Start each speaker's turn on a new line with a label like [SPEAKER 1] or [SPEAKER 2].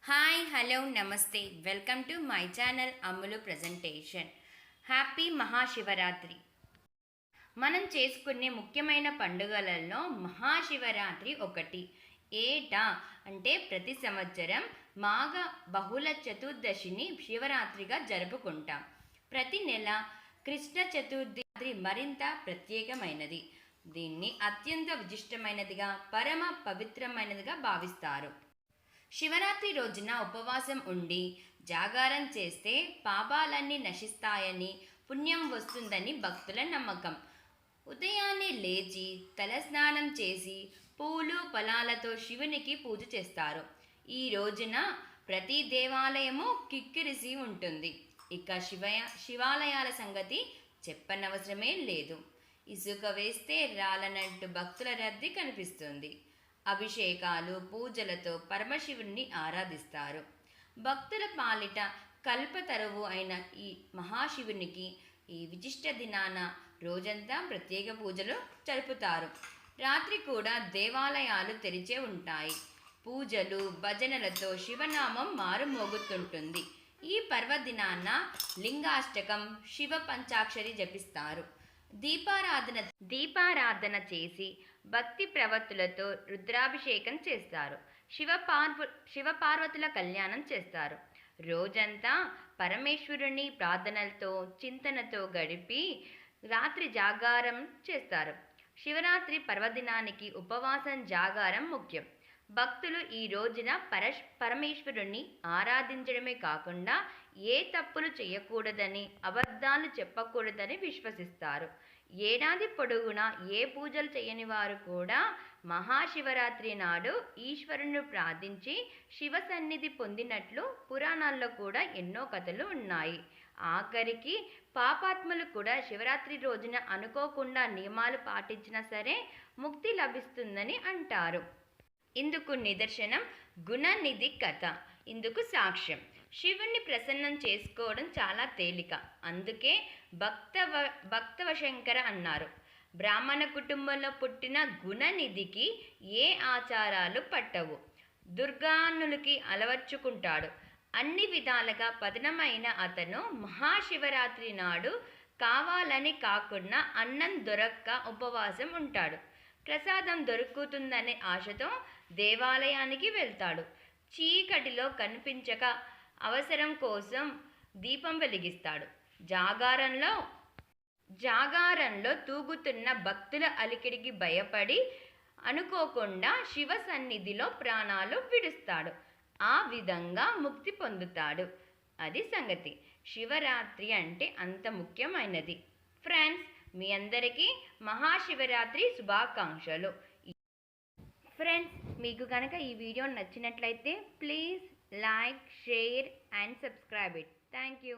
[SPEAKER 1] Hi hello నమస్తే welcome to my channel Ammulu presentation. Happy Mahashivratri. మనం చేసుకునే ముఖ్యమైన పండుగలలో మహాశివరాత్రి ఒకటి. ఏటా అంటే ప్రతి సంవత్సరం మాఘ బహుళ చతుర్దశిని శివరాత్రిగా జరుపుకుంటాం. ప్రతి నెల కృష్ణ చతుర్థి మరింత ప్రత్యేకమైనది. దీన్ని అత్యంత విశిష్టమైనదిగా పరమ పవిత్రమైనదిగా భావిస్తారు. శివరాత్రి రోజున ఉపవాసం ఉండి జాగారం చేస్తే పాపాలన్నీ నశిస్తాయని, పుణ్యం వస్తుందని భక్తుల నమ్మకం. ఉదయాన్నే లేచి తలస్నానం చేసి పూలు ఫలాలతో శివునికి పూజ చేస్తారు. ఈ రోజున ప్రతి దేవాలయము కిక్కిరిసి ఉంటుంది. ఇక శివాలయాల సంగతి చెప్పనవసరమే లేదు. ఇసుక వేస్తే రాలనంటూ భక్తుల రద్దీ కనిపిస్తుంది. అభిషేకాలు పూజలతో పరమశివుణ్ణి ఆరాధిస్తారు. భక్తుల పాలిట కల్పతరువు అయిన ఈ మహాశివునికి ఈ విశిష్ట దినాన రోజంతా ప్రత్యేక పూజలు జరుపుతారు. రాత్రి కూడా దేవాలయాలు తెరిచే ఉంటాయి. పూజలు భజనలతో శివనామం మారుమోగుతుంటుంది. ఈ పర్వదినాన లింగాష్టకం, శివ పంచాక్షరి జపిస్తారు. దీపారాధన చేసి భక్తి ప్రవత్తులతో రుద్రాభిషేకం చేస్తారు. శివపార్వతుల కళ్యాణం చేస్తారు. రోజంతా పరమేశ్వరుని ప్రార్థనలతో చింతనతో గడిపి రాత్రి జాగారం చేస్తారు. శివరాత్రి పర్వదినానికి ఉపవాసం జాగారం ముఖ్యం. భక్తులు ఈ రోజున పరమేశ్వరుణ్ణి ఆరాధించడమే కాకుండా ఏ తప్పులు చేయకూడదని, అబద్ధాలు చెప్పకూడదని విశ్వసిస్తారు. ఏడాది పొడవునా ఏ పూజలు చేయని వారు కూడా మహాశివరాత్రి నాడు ఈశ్వరుని ప్రార్థించి శివ సన్నిధి పొందినట్లు పురాణాల్లో కూడా ఎన్నో కథలు ఉన్నాయి. ఆఖరికి పాపాత్ములు కూడా శివరాత్రి రోజున అనుకోకుండా నియమాలు పాటించినా సరే ముక్తి లభిస్తుందని అంటారు. ఇందుకు నిదర్శనం గుణనిధి కథ. ఇందుకు సాక్ష్యం. శివుణ్ణి ప్రసన్నం చేసుకోవడం చాలా తేలిక. అందుకే భక్తవశంకర అన్నారు. బ్రాహ్మణ కుటుంబంలో పుట్టిన గుణనిధికి ఏ ఆచారాలు పట్టవు. దుర్గానులకి అలవర్చుకుంటాడు. అన్ని విధాలుగా పతనమైన అతను మహాశివరాత్రి నాడు కావాలని కాకుండా అన్నం దొరక్క ఉపవాసం ఉంటాడు. ప్రసాదం దొరుకుతుందనే ఆశతో దేవాలయానికి వెళ్తాడు. చీకటిలో కనిపించక అవసరం కోసం దీపం వెలిగిస్తాడు. జాగారంలో తూగుతున్న భక్తుల అలికిడికి భయపడి అనుకోకుండా శివ సన్నిధిలో ప్రాణాలు విడుస్తాడు. ఆ విధంగా ముక్తి పొందుతాడు. అది సంగతి. శివరాత్రి అంటే అంత ముఖ్యమైనది. ఫ్రెండ్స్, మీ అందరికీ మహాశివరాత్రి శుభాకాంక్షలు. ఫ్రెండ్స్, మీకు కనుక ఈ వీడియో నచ్చినట్లయితే please like, share and subscribe it. Thank you.